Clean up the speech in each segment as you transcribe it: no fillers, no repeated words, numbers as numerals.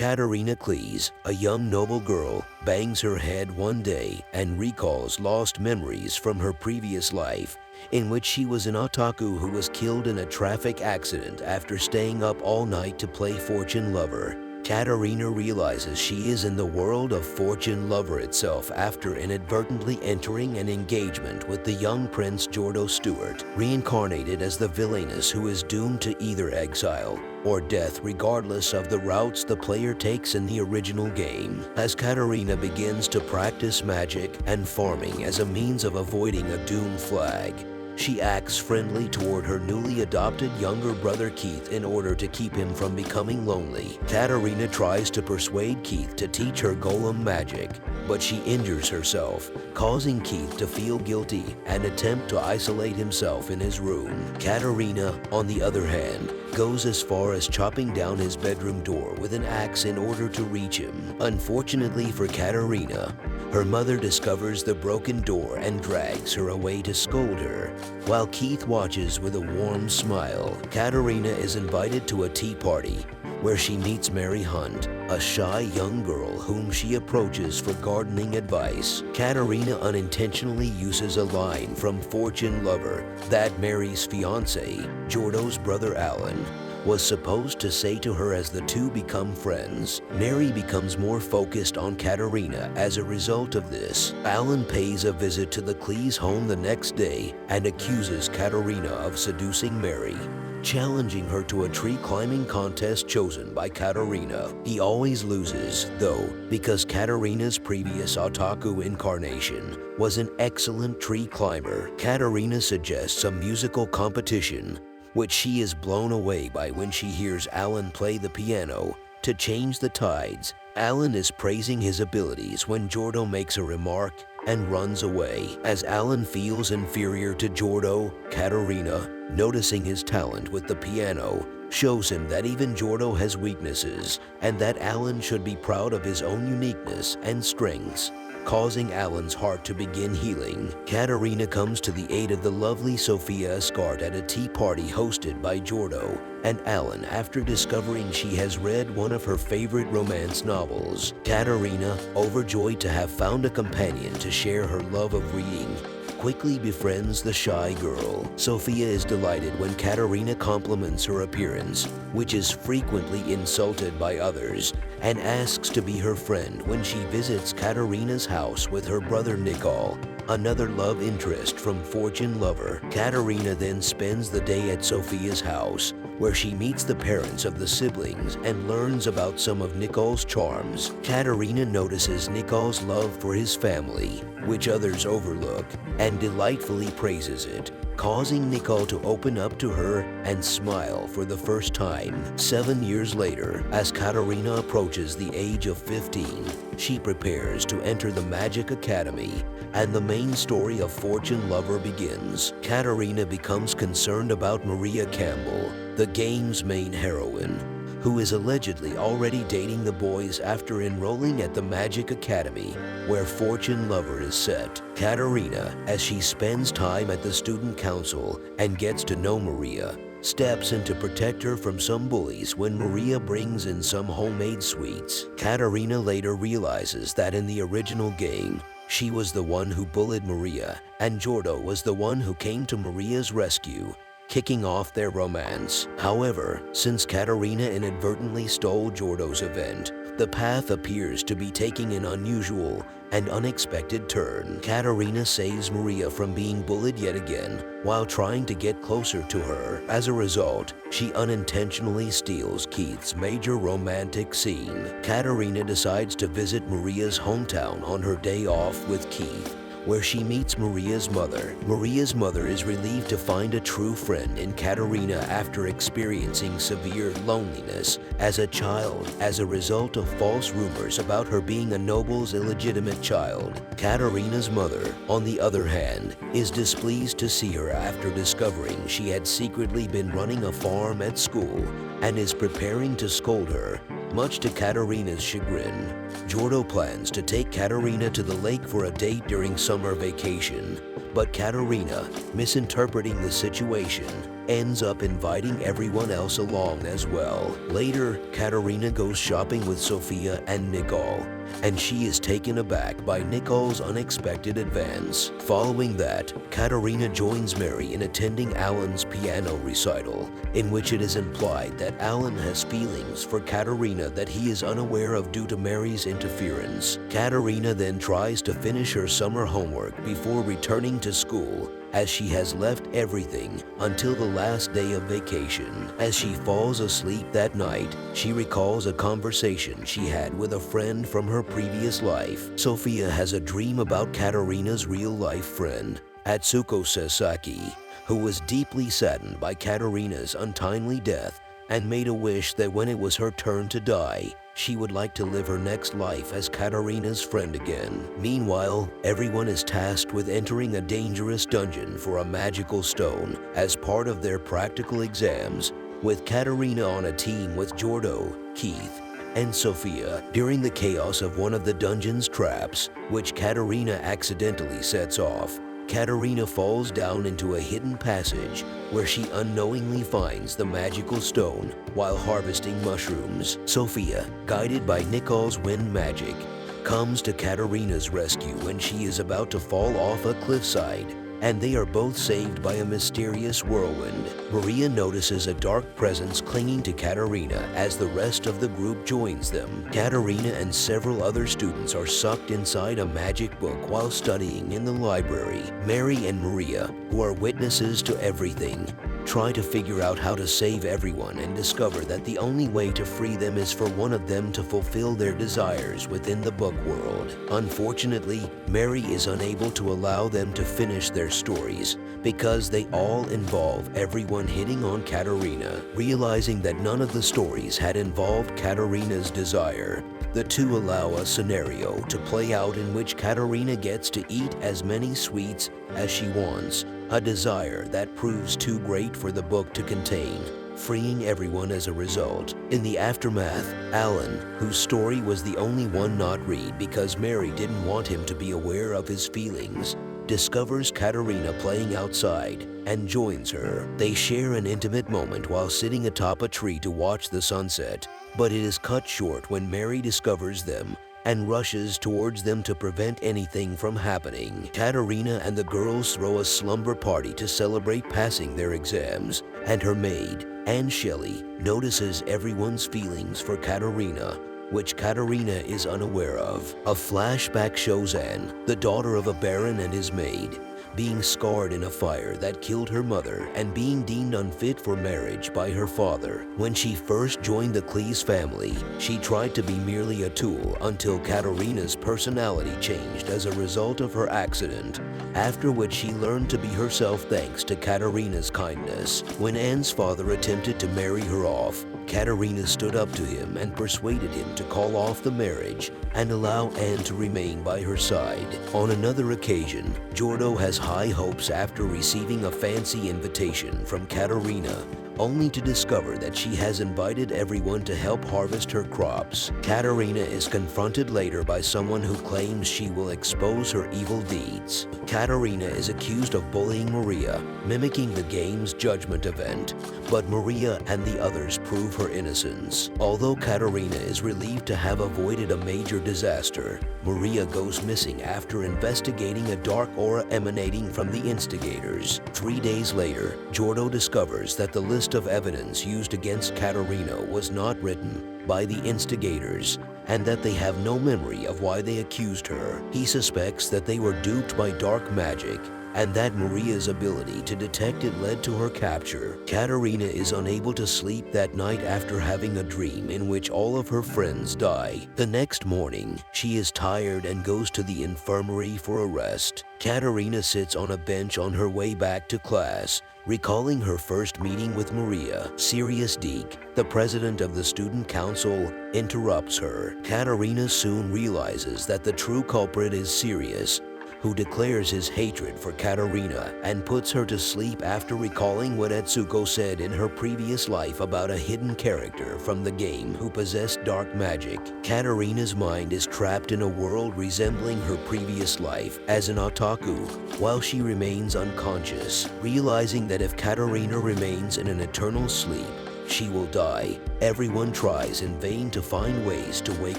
Katerina Klees, a young noble girl, bangs her head one day and recalls lost memories from her previous life, in which she was an otaku who was killed in a traffic accident after staying up all night to play fortune lover. Katerina realizes she is in the world of fortune lover itself after inadvertently entering an engagement with the young Prince Jordo Stewart, reincarnated as the villainess who is doomed to either exile or death regardless of the routes the player takes in the original game. As Katerina begins to practice magic and farming as a means of avoiding a doom flag, she acts friendly toward her newly adopted younger brother Keith in order to keep him from becoming lonely. Katerina tries to persuade Keith to teach her golem magic, but she injures herself, causing Keith to feel guilty and attempt to isolate himself in his room. Katerina, on the other hand, goes as far as chopping down his bedroom door with an axe in order to reach him. Unfortunately for Katerina, her mother discovers the broken door and drags her away to scold her. While Keith watches with a warm smile, Katerina is invited to a tea party where she meets Mary Hunt, a shy young girl whom she approaches for gardening advice. Katerina unintentionally uses a line from Fortune Lover that Mary's fiancé, Jordo's brother Alan, was supposed to say to her as the two become friends. Mary becomes more focused on Katerina as a result of this. Alan pays a visit to the Klees' home the next day and accuses Katerina of seducing Mary, challenging her to a tree climbing contest chosen by Katerina. He always loses, though, because Katerina's previous otaku incarnation was an excellent tree climber. Katerina suggests a musical competition, which she is blown away by when she hears Alan play the piano. To change the tides, Alan is praising his abilities when Jordo makes a remark and runs away. As Alan feels inferior to Jordo, Katerina, noticing his talent with the piano, shows him that even Jordo has weaknesses and that Alan should be proud of his own uniqueness and strengths, causing Alan's heart to begin healing. Katerina comes to the aid of the lovely Sophia Escart at a tea party hosted by Jordo and Alan after discovering she has read one of her favorite romance novels. Katerina, overjoyed to have found a companion to share her love of reading, quickly befriends the shy girl. Sophia is delighted when Katerina compliments her appearance, which is frequently insulted by others, and asks to be her friend when she visits Katerina's house with her brother Nicole, another love interest from Fortune Lover. Katerina then spends the day at Sophia's house, where she meets the parents of the siblings and learns about some of Nicole's charms. Katerina notices Nicole's love for his family, which others overlook, and delightfully praises it, causing Nicole to open up to her and smile for the first time. 7 years later, as Katerina approaches the age of 15, she prepares to enter the Magic Academy, and the main story of Fortune Lover begins. Katerina becomes concerned about Maria Campbell, the game's main heroine, who is allegedly already dating the boys after enrolling at the Magic Academy, where Fortune Lover is set. Katerina, as she spends time at the student council and gets to know Maria, steps in to protect her from some bullies when Maria brings in some homemade sweets. Katerina later realizes that in the original game, she was the one who bullied Maria, and Jordo was the one who came to Maria's rescue, kicking off their romance. However, since Katerina inadvertently stole Jordo's event, the path appears to be taking an unusual and unexpected turn. Katerina saves Maria from being bullied yet again while trying to get closer to her. As a result, she unintentionally steals Keith's major romantic scene. Katerina decides to visit Maria's hometown on her day off with Keith, where she meets Maria's mother. Maria's mother is relieved to find a true friend in Katerina after experiencing severe loneliness as a child as a result of false rumors about her being a noble's illegitimate child. Katerina's mother, on the other hand, is displeased to see her after discovering she had secretly been running a farm at school and is preparing to scold her, much to Katerina's chagrin. Jordo plans to take Katerina to the lake for a date during summer vacation, but Katerina, misinterpreting the situation, ends up inviting everyone else along as well. Later, Katerina goes shopping with Sophia and Nicole, and she is taken aback by Nicole's unexpected advance. Following that, Katerina joins Mary in attending Alan's piano recital, in which it is implied that Alan has feelings for Katerina that he is unaware of due to Mary's interference. Katerina then tries to finish her summer homework before returning to school, as she has left everything until the last day of vacation. As she falls asleep that night, she recalls a conversation she had with a friend from her previous life. Sophia has a dream about Katerina's real-life friend, Atsuko Sasaki, who was deeply saddened by Katerina's untimely death and made a wish that when it was her turn to die, she would like to live her next life as Katerina's friend again. Meanwhile, everyone is tasked with entering a dangerous dungeon for a magical stone as part of their practical exams, with Katerina on a team with Jordo, Keith, and Sophia. During the chaos of one of the dungeon's traps, which Katerina accidentally sets off, Katerina falls down into a hidden passage where she unknowingly finds the magical stone while harvesting mushrooms. Sophia, guided by Nicole's wind magic, comes to Katerina's rescue when she is about to fall off a cliffside, and they are both saved by a mysterious whirlwind. Maria notices a dark presence clinging to Katerina as the rest of the group joins them. Katerina and several other students are sucked inside a magic book while studying in the library. Mary and Maria, who are witnesses to everything, try to figure out how to save everyone and discover that the only way to free them is for one of them to fulfill their desires within the book world. Unfortunately, Mary is unable to allow them to finish their stories because they all involve everyone hitting on Katerina. Realizing that none of the stories had involved Katerina's desire, the two allow a scenario to play out in which Katerina gets to eat as many sweets as she wants, a desire that proves too great for the book to contain, freeing everyone as a result. In the aftermath, Alan, whose story was the only one not read because Mary didn't want him to be aware of his feelings, discovers Katerina playing outside and joins her. They share an intimate moment while sitting atop a tree to watch the sunset, but it is cut short when Mary discovers them and rushes towards them to prevent anything from happening. Katerina and the girls throw a slumber party to celebrate passing their exams, and her maid, Anne Shelley, notices everyone's feelings for Katerina, which Katerina is unaware of. A flashback shows Anne, the daughter of a baron and his maid, being scarred in a fire that killed her mother and being deemed unfit for marriage by her father. When she first joined the Cleese family, she tried to be merely a tool until Katerina's personality changed as a result of her accident, after which she learned to be herself thanks to Katerina's kindness. When Anne's father attempted to marry her off, Katerina stood up to him and persuaded him to call off the marriage and allow Anne to remain by her side. On another occasion, Jordo has high hopes after receiving a fancy invitation from Katerina, only to discover that she has invited everyone to help harvest her crops. Katerina is confronted later by someone who claims she will expose her evil deeds. Katerina is accused of bullying Maria, mimicking the game's judgment event, but Maria and the others prove her innocence. Although Katerina is relieved to have avoided a major disaster, Maria goes missing after investigating a dark aura emanating from the instigators. 3 days later, Jordo discovers that the list of evidence used against Katerina was not written by the instigators, and that they have no memory of why they accused her. He suspects that they were duped by dark magic, and that Maria's ability to detect it led to her capture. Katerina is unable to sleep that night after having a dream in which all of her friends die. The next morning, she is tired and goes to the infirmary for a rest. Katerina sits on a bench on her way back to class, recalling her first meeting with Maria. Sirius Deek, the president of the student council, interrupts her. Katerina soon realizes that the true culprit is Sirius, who declares his hatred for Katarina and puts her to sleep after recalling what Atsuko said in her previous life about a hidden character from the game who possessed dark magic. Katarina's mind is trapped in a world resembling her previous life as an otaku while she remains unconscious, realizing that if Katarina remains in an eternal sleep, she will die. Everyone tries in vain to find ways to wake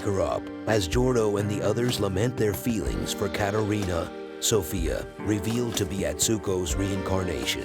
her up. As Jordo and the others lament their feelings for Katarina, Sophia, revealed to be Atsuko's reincarnation,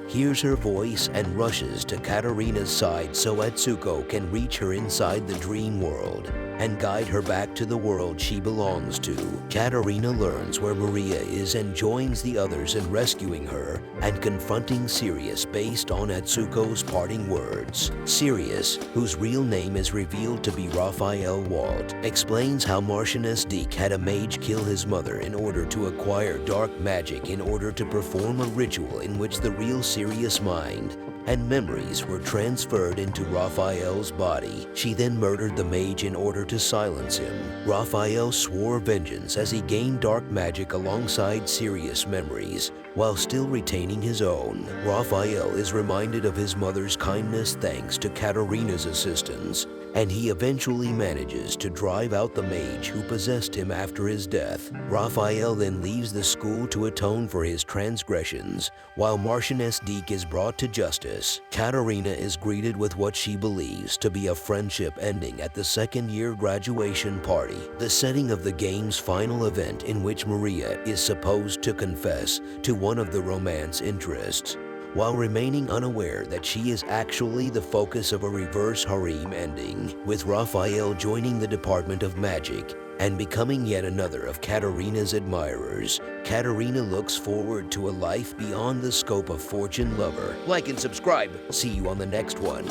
hears her voice and rushes to Katarina's side so Atsuko can reach her inside the dream world and guide her back to the world she belongs to. Katarina learns where Maria is and joins the others in rescuing her and confronting Sirius based on Atsuko's parting words. Sirius, whose real name is revealed to be Raphael Walt, explains how Martianus Deke had a mage kill his mother in order to acquire dark magic in order to perform a ritual in which the real Sirius mind and memories were transferred into Raphael's body. She then murdered the mage in order to silence him. Raphael swore vengeance as he gained dark magic alongside Sirius' memories, while still retaining his own. Raphael is reminded of his mother's kindness thanks to Katarina's assistance, and he eventually manages to drive out the mage who possessed him after his death. Raphael then leaves the school to atone for his transgressions, while Martianus Deke is brought to justice. Katarina is greeted with what she believes to be a friendship ending at the second-year graduation party, the setting of the game's final event in which Maria is supposed to confess to one of the romance interests, while remaining unaware that she is actually the focus of a reverse harem ending, with Raphael joining the Department of Magic and becoming yet another of Katarina's admirers. Katarina looks forward to a life beyond the scope of fortune lover. Like and subscribe. See you on the next one.